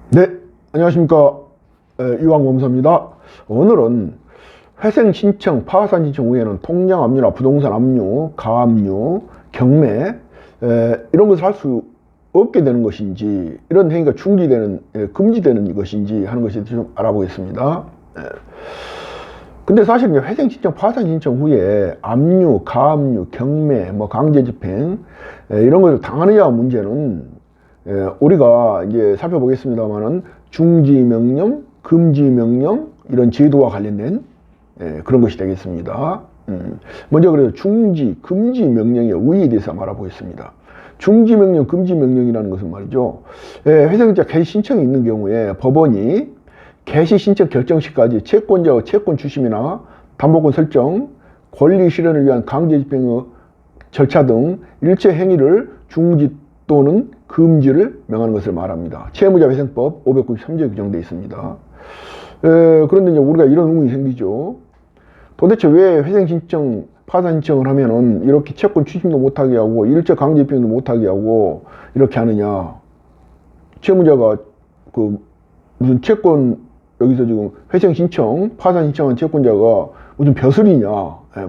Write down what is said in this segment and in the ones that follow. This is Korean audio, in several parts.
네, 안녕하십니까. 이왕검사입니다. 오늘은 회생 신청, 파산 신청 후에는 통장 압류나 부동산 압류, 가압류, 경매 이런 것을 할 수 없게 되는 것인지, 이런 행위가 중지되는, 금지되는 것인지 하는 것에 대해서 좀 알아보겠습니다. 근데 사실 이제 회생 신청, 파산 신청 후에 압류, 가압류, 경매, 강제집행 이런 것을 당하느냐 문제는 우리가 이제 살펴보겠습니다만은 중지명령, 금지명령 이런 제도와 관련된 그런 것이 되겠습니다. 먼저 그래서 중지, 금지 명령의 우위에 대해서 알아보겠습니다. 중지명령, 금지명령이라는 것은 말이죠. 회생자 개시 신청이 있는 경우에 법원이 개시 신청 결정 시까지 채권자의 채권 주심이나 담보권 설정, 권리 실현을 위한 강제 집행의 절차 등 일체 행위를 중지 또는 금지를 명하는 것을 말합니다. 채무자 회생법 593조에 규정되어 있습니다. 그런데 이제 우리가 이런 의문이 생기죠. 도대체 왜 회생 신청, 파산 신청을 하면은 이렇게 채권 추심도 못하게 하고 일체 강제 집행도 못하게 하고 이렇게 하느냐? 채무자가 그 무슨 채권 여기서 지금 회생 신청, 파산 신청한 채권자가 무슨 벼슬이냐?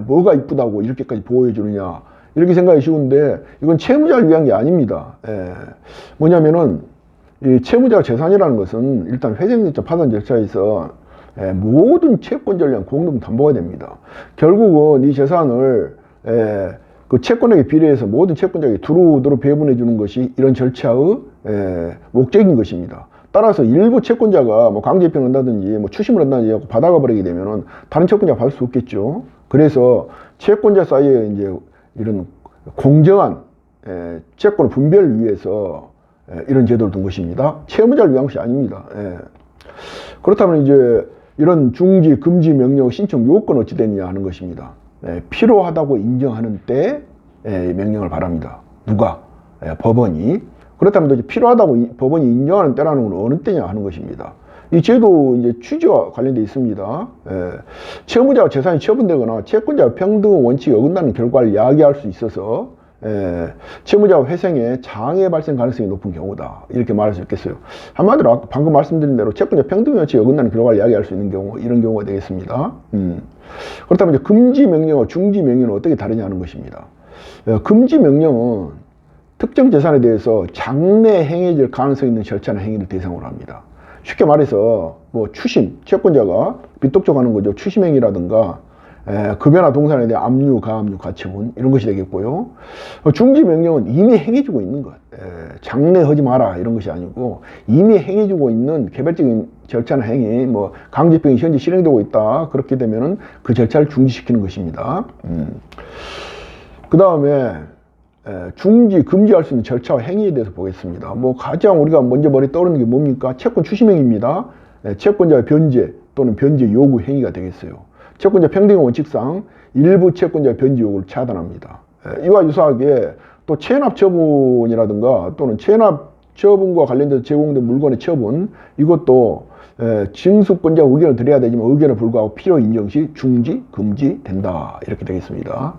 뭐가 이쁘다고 이렇게까지 보호해 주느냐? 이렇게 생각이 쉬운데 이건 채무자를 위한 게 아닙니다. 뭐냐면은 이 채무자 재산이라는 것은 일단 회생 절차, 파산 절차에서 모든 채권자를 위한 공동 담보가 됩니다. 결국은 이 재산을 그 채권액에 비례해서 모든 채권자에게 두루두루 배분해 주는 것이 이런 절차의 목적인 것입니다. 따라서 일부 채권자가 강제 집행을 한다든지 추심을 한다든지 받아가 버리게 되면은 다른 채권자가 받을 수 없겠죠. 그래서 채권자 사이에 이제 이런 공정한 채권 분배를 위해서 이런 제도를 둔 것입니다. 채무자를 위한 것이 아닙니다. 그렇다면 이제 이런 중지, 금지 명령 신청 요건은 어찌 되느냐 하는 것입니다. 필요하다고 인정하는 때 명령을 바랍니다. 누가? 법원이. 그렇다면 이제 필요하다고 법원이 인정하는 때라는 건 어느 때냐 하는 것입니다. 이 제도 이제 취지와 관련되어 있습니다. 채무자와 재산이 처분되거나 채권자와 평등 원칙에 어긋나는 결과를 야기할 수 있어서 채무자와 회생에 장애 발생 가능성이 높은 경우다. 이렇게 말할 수 있겠어요. 한마디로 방금 말씀드린 대로 채권자 평등 원칙에 어긋나는 결과를 야기할 수 있는 경우, 이런 경우가 되겠습니다. 그렇다면 이제 금지 명령과 중지 명령은 어떻게 다르냐 하는 것입니다. 금지 명령은 특정 재산에 대해서 장래 행해질 가능성이 있는 절차나 행위를 대상으로 합니다. 쉽게 말해서 추심, 채권자가 빚독촉하는 거죠. 추심행위라든가 급여나 동산에 대한 압류, 가압류, 가처분 이런 것이 되겠고요. 중지 명령은 이미 행해지고 있는 것, 장래 하지 마라 이런 것이 아니고 이미 행해지고 있는 개별적인 절차나 행위, 강제집행이 현재 실행되고 있다. 그렇게 되면은 그 절차를 중지시키는 것입니다. 그 다음에 중지, 금지할 수 있는 절차와 행위에 대해서 보겠습니다. 가장 우리가 먼저 머리에 떠오르는 게 뭡니까? 채권 추심행위입니다. 채권자의 변제 또는 변제 요구 행위가 되겠어요. 채권자 평등 원칙상 일부 채권자의 변제 요구를 차단합니다. 이와 유사하게 또 체납 처분이라든가 또는 체납 처분과 관련돼서 제공된 물건의 처분, 이것도 징수권자 의견을 드려야 되지만 의견에 불구하고 필요 인정 시 중지, 금지 된다. 이렇게 되겠습니다.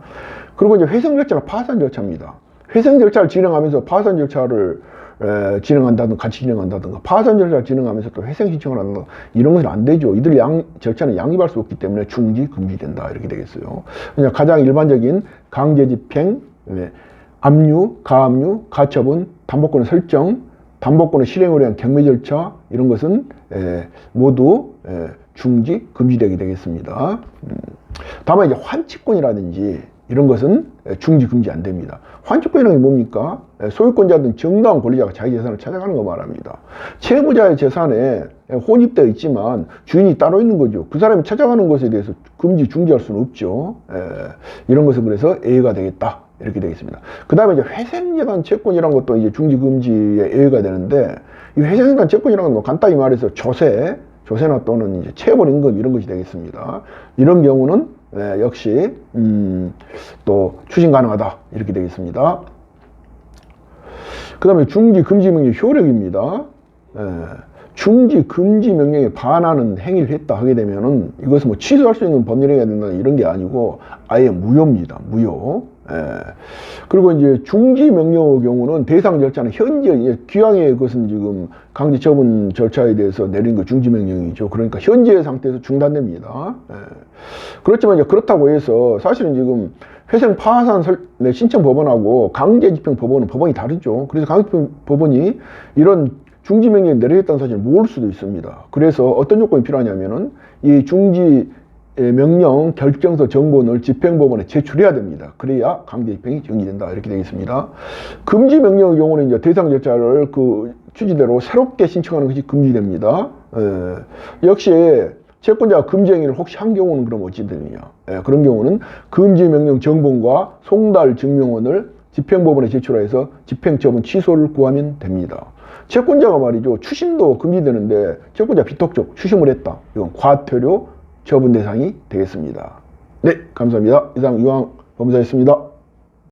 그리고 이제 회생 절차가 파산 절차입니다. 회생 절차를 진행하면서 파산 절차를 진행한다든가 같이 진행한다든가 파산 절차를 진행하면서 또 회생 신청을 한다든가 이런 것은 안 되죠. 이들 절차는 양립할 수 없기 때문에 중지, 금지된다. 이렇게 되겠어요. 그냥 가장 일반적인 강제 집행, 압류, 가압류, 가처분, 담보권의 설정, 담보권의 실행을 위한 경매 절차 이런 것은 모두 중지, 금지되게 되겠습니다. 다만 이제 환치권이라든지 이런 것은 중지, 금지 안 됩니다. 환치권이라는 게 뭡니까? 소유권자 등 정당한 권리자가 자기 재산을 찾아가는 거 말합니다. 채무자의 재산에 혼입되어 있지만 주인이 따로 있는 거죠. 그 사람이 찾아가는 것에 대해서 금지, 중지할 수는 없죠. 이런 것은 그래서 예외가 되겠다. 이렇게 되겠습니다. 그 다음에 이제 회생재산 채권이라는 것도 이제 중지, 금지의 예외가 되는데 이 회생재산 채권이라는 건 간단히 말해서 조세나 또는 이제 체불임금 이런 것이 되겠습니다. 이런 경우는 역시 또 추진 가능하다 이렇게 되겠습니다. 그 다음에 중지, 금지 명령 효력입니다. 중지, 금지 명령에 반하는 행위를 했다 하게 되면은 이것은 취소할 수 있는 법률행위가 된다 이런 게 아니고 아예 무효입니다. 무효. 그리고 이제 중지 명령의 경우는 대상 절차는 현재 기왕의 것은 지금 강제 처분 절차에 대해서 내린 거 중지 명령이죠. 그러니까 현재 상태에서 중단됩니다. 그렇지만 이제 그렇다고 해서 사실은 지금 회생 파산 신청 법원하고 강제 집행 법원은 법원이 다르죠. 그래서 강제 집행 법원이 이런 중지 명령을 내리겠다는 사실을 모를 수도 있습니다. 그래서 어떤 요건이 필요하냐면은 이 중지 명령 결정서 정본을 집행법원에 제출해야 됩니다. 그래야 강제 집행이 정지된다. 이렇게 되어 있습니다. 금지 명령의 경우는 이제 대상 절차를 그 취지대로 새롭게 신청하는 것이 금지됩니다. 역시 채권자가 금지 행위를 혹시 한 경우는 그럼 어찌 되느냐. 그런 경우는 금지 명령 정본과 송달 증명원을 집행법원에 제출해서 집행처분 취소를 구하면 됩니다. 채권자가 말이죠. 추심도 금지되는데 채권자 비톡적 추심을 했다. 이건 과태료 처분 대상이 되겠습니다. 네, 감사합니다. 이상 유황 법무사였습니다.